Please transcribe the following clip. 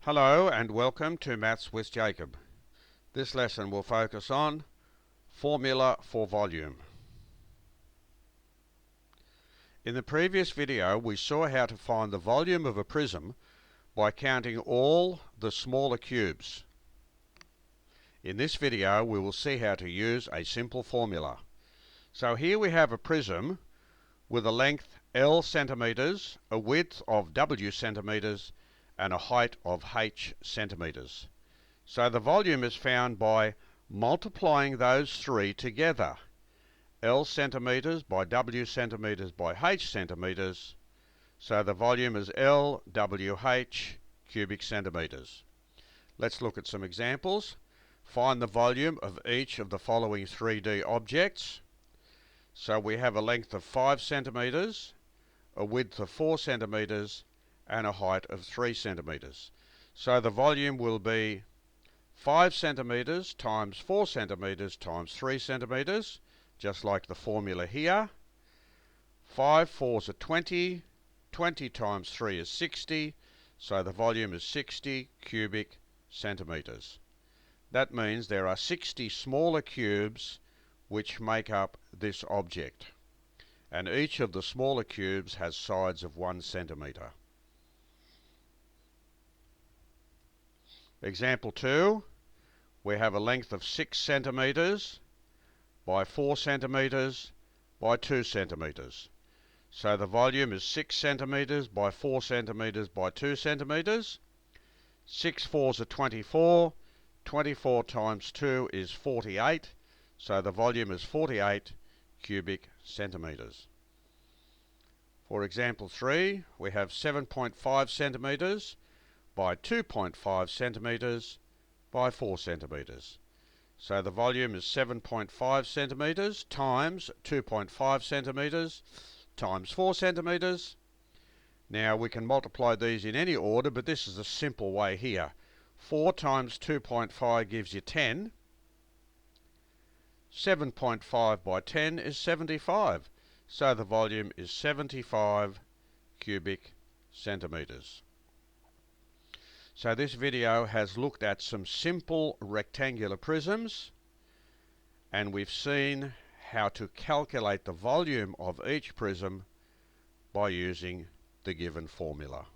Hello and welcome to Maths with Jacob. This lesson will focus on formula for volume. In the previous video we saw how to find the volume of a prism by counting all the smaller cubes. In this video we will see how to use a simple formula. So here we have a prism with a length L centimeters, a width of W centimeters, and a height of H centimeters. So the volume is found by multiplying those three together. L centimeters by W centimeters by H centimeters. So the volume is LWH cubic centimeters. Let's look at some examples. Find the volume of each of the following 3D objects. So we have a length of 5 centimeters, a width of 4 centimeters, and a height of 3 centimeters. So the volume will be 5 centimeters times 4 centimeters times 3 centimeters, just like the formula here. 5 fours are 20, 20 times 3 is 60, so the volume is 60 cubic centimeters. That means there are 60 smaller cubes which make up this object, and each of the smaller cubes has sides of 1 centimeter. Example 2, we have a length of 6 centimeters by 4 centimeters by 2 centimeters. So the volume is 6 centimeters by 4 centimeters by 2 centimeters. 6 fours are 24, 24 times 2 is 48, so the volume is 48 cubic centimeters. For example 3, we have 7.5 centimeters by 2.5 centimeters by 4 centimeters. So the volume is 7.5 centimeters times 2.5 centimeters times 4 centimeters. Now we can multiply these in any order, but this is a simple way here. 4 times 2.5 gives you 10. 7.5 by 10 is 75. So the volume is 75 cubic centimeters. So this video has looked at some simple rectangular prisms, and we've seen how to calculate the volume of each prism by using the given formula.